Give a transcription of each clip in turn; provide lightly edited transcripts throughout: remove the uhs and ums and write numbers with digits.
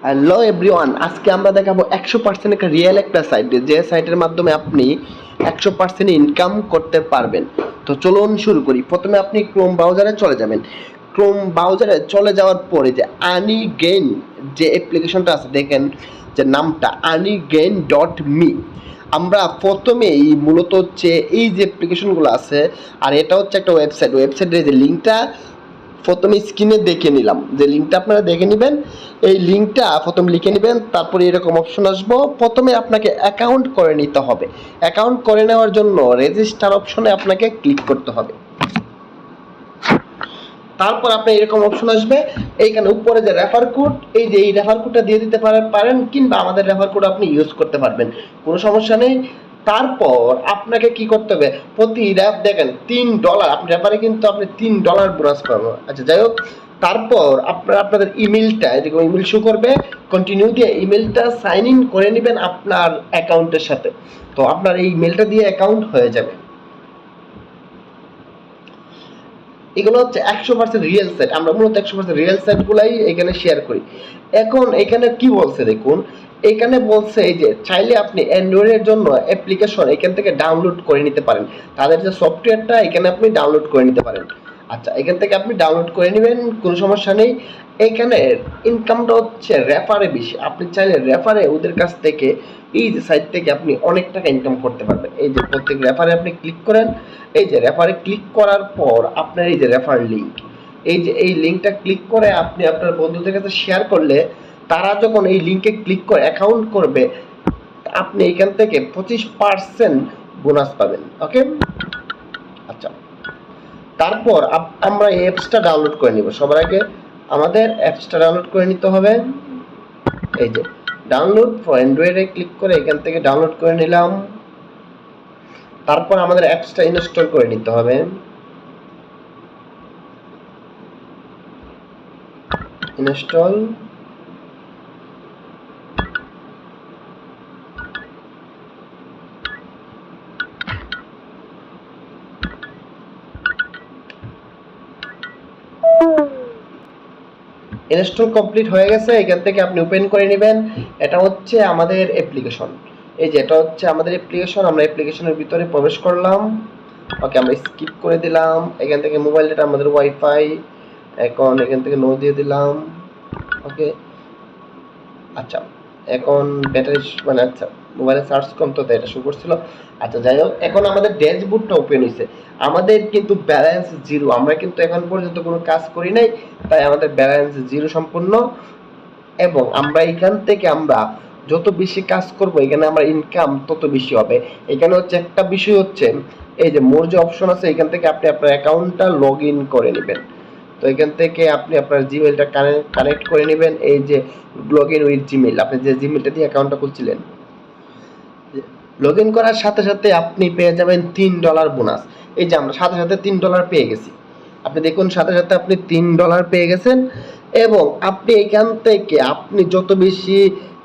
Hello everyone, আজকে আমরা দেখাবো 100% একটা রিয়েল একটা সাইট, যে সাইটের মাধ্যমে আপনি 100% ইনকাম করতে পারবেন। তো চলুন শুরু করি। প্রথমে আপনি ক্রোম ব্রাউজারে চলে যাবেন। ক্রোম ব্রাউজারে চলে যাওয়ার পরে যে আর্নিগেইন যে অ্যাপ্লিকেশনটা আছে, দেখেন যে নামটা ArningGain.me। আমরা প্রথমেই মূলত হচ্ছে এই যে অ্যাপ্লিকেশনগুলো আছে, আর এটা হচ্ছে একটা ওয়েবসাইটের যে লিঙ্কটা প্রথমে স্ক্রিনে দেখে নিলাম, যে লিঙ্কটা আপনারা দেখে নেবেন। এই লিঙ্কটা প্রথমে লিখে নেবেন, তারপরে এরকম অপশন আসবো। প্রথমে আপনাকে অ্যাকাউন্ট করে নিতে হবে। অ্যাকাউন্ট করে নেওয়ার জন্য রেজিস্টার অপশনে আপনাকে ক্লিক করতে হবে। তারপর আপনার এরকম অপশন আসবে, এইখানে উপরে যে রেফার কোড, এই যে এই রেফার কোডটা দিয়ে দিতে পারেন, কিংবা আমাদের রেফার কোড আপনি ইউজ করতে পারবেন, কোনো সমস্যা নেই। তারপর আপনাকে কি করতে হবে, প্রতি র্যাপ দেখেন $3, আপনি রেফারে কিন্তু আপনি $3 বোনাস পাবেন। আচ্ছা যাই হোক, তারপর আপনাদের ইমেলটা এরকম ইমেল শো করবে, কন্টিনিউ দিয়ে ইমেলটা সাইন ইন করে নেবেন আপনার অ্যাকাউন্টের সাথে। তো আপনার এই ইমেলটা দিয়ে অ্যাকাউন্ট হয়ে যাবে। এগুলো হচ্ছে 100% রিয়েল সাইট। আমরা মূলত 100% রিয়েল সাইটগুলাই এখানে শেয়ার করি। এখন এখানে কি বলছে দেখুন, এখানে বলছে এই যে চাইলে আপনি অ্যান্ড্রয়েডের জন্য অ্যাপ্লিকেশন এখান থেকে ডাউনলোড করে নিতে পারেন। তাদের যে সফটওয়্যারটা এখানে আপনি ডাউনলোড করে নিতে পারেন। আচ্ছা, এখান থেকে আপনি ডাউনলোড করে নেবেন, কোনো সমস্যা নেই। এখানে ইনকামটা হচ্ছে রেফারে বেশি। আপনি চাইলে রেফারে ওদের কাছ থেকে, এই যে সাইট থেকে আপনি অনেক টাকা ইনকাম করতে পারবেন। এই যে প্রত্যেক রেফারে আপনি ক্লিক করেন, এই যে রেফারে ক্লিক করার পর আপনার এই যে রেফার লিঙ্ক, এই যে এই লিঙ্কটা ক্লিক করে আপনি আপনার বন্ধুদের কাছে শেয়ার করলে, তারা যখন এই লিঙ্কে ক্লিক করে অ্যাকাউন্ট করবে, আপনি এখান থেকে 25% বোনাস পাবেন। ওকে, আচ্ছা। তারপর আমরা এই অ্যাপসটা ডাউনলোড করে নিব। সবার আগে আমাদের অ্যাপসটা ডাউনলোড করে নিতে হবে। এই যে ডাউনলোড ফর অ্যান্ড্রয়েডে ক্লিক করে এখান থেকে ডাউনলোড করে নিলাম। তারপর আমাদের অ্যাপসটা ইনস্টল করে নিতে হবে। ইনস্টল, ইনস্টল কমপ্লিট হয়ে গেছে। এখান থেকে আপনি ওপেন করে নেবেন। এটা হচ্ছে আমাদের অ্যাপ্লিকেশন। এই যে এটা হচ্ছে আমাদের অ্যাপ্লিকেশন। আমরা অ্যাপ্লিকেশনের ভিতরে প্রবেশ করলাম। ওকে, আমরা স্কিপ করে দিলাম। এখান থেকে মোবাইল ডেটা আমাদের ওয়াইফাই, এখন এখান থেকে নো দিয়ে দিলাম। ওকে, আচ্ছা, এখন ব্যাটারি মানে আচ্ছা মোবাইলে চার্জ কম তো এটা শো করছিল। আচ্ছা যাই হোক, এখন আমাদের ড্যাশবোর্ডটা ওপেন হয়েছে। আমাদের কিন্তু ব্যালেন্স জিরো, আমরা কিন্তু এখন পর্যন্ত কোনো কাজ করি নাই, তাই আমাদের ব্যালেন্স জিরো সম্পূর্ণ। এবং আমরা এখান থেকে আমরা যত বেশি কাজ করব, এখানে আমার ইনকাম তত বেশি হবে। এখানে হচ্ছে একটা বিষয় হচ্ছে, এই যে মোর যে অপশন আছে, এখান থেকে আপনি আপনার অ্যাকাউন্টটা লগ ইন করে নেবেন। তো এখান থেকে আপনি আপনার জিমেলটা কানেক্ট করে নেবেন। এই যে লগ ইন উইথ জিমেল, আপনি যে জিমেলটা দিয়ে অ্যাকাউন্টটা খুলছিলেন, লগ ইন করার সাথে সাথে আপনি পেয়ে যাবেন $3 বোনাস। এই যে আমরা সাথে সাথে $3 পেয়ে গেছি। আপনি দেখুন, সাথে সাথে আপনি $3 পেয়ে গেছেন। এবং আপনি এখান থেকে আপনি যত বেশি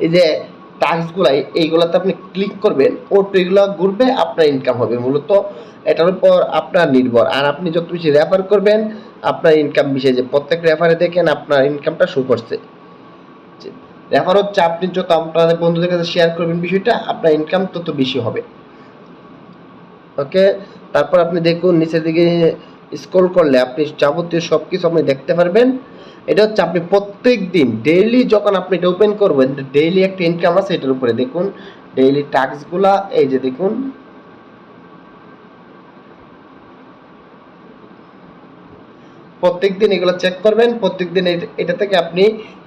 এই যে টাস্কগুলো, এইগুলোতে আপনি ক্লিক করবেন, ওটো এগুলো ঘুরবে, আপনার ইনকাম হবে। মূলত এটার উপর আপনার নির্ভর। আর আপনি যত বেশি রেফার করবেন, আপনার ইনকাম বেশি। যে প্রত্যেক রেফারে দেখেন আপনার ইনকামটা শো করছে। রেফার হচ্ছে আপনি যত আপনাদের বন্ধুদের কাছে শেয়ার করবেন বিষয়টা, আপনার ইনকাম তত বেশি হবে। ওকে, তারপর আপনি দেখুন নিচের দিকে স্ক্রল করলে আপনি যাবতীয় সবকিছু আপনি দেখতে পারবেন। এটা হচ্ছে আপনি প্রত্যেক দিন ডেইলি যখন আপনি এটা ওপেন করবেন, ডেইলি একটা ইনকাম আছে। এটার উপরে দেখুন ডেইলি টাস্কগুলা, এই যে দেখুন প্রত্যেকদিন এগুলো চেক করবেন। প্রত্যেকদিন এটা থেকে আপনি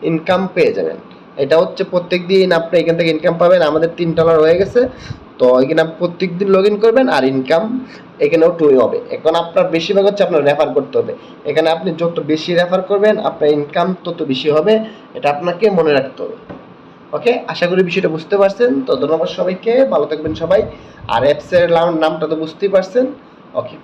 ইনকাম পেয়ে যাবেন। এটা হচ্ছে প্রত্যেকদিন আপনি এখান থেকে ইনকাম পাবেন। আমাদের $3 হয়ে গেছে। তো এখানে প্রত্যেকদিন লগ ইন করবেন, আর ইনকাম এখানেও 2 হবে। এখন আপনার বেশিরভাগ হচ্ছে আপনার রেফার করতে হবে। এখানে আপনি যত বেশি রেফার করবেন, আপনার ইনকাম তত বেশি হবে। এটা আপনাকে মনে রাখতে হবে। ওকে, আশা করি বিষয়টা বুঝতে পারছেন। তো ধন্যবাদ সবাইকে, ভালো থাকবেন সবাই। আর অ্যাপসের নামটা তো বুঝতেই পারছেন। ওকে।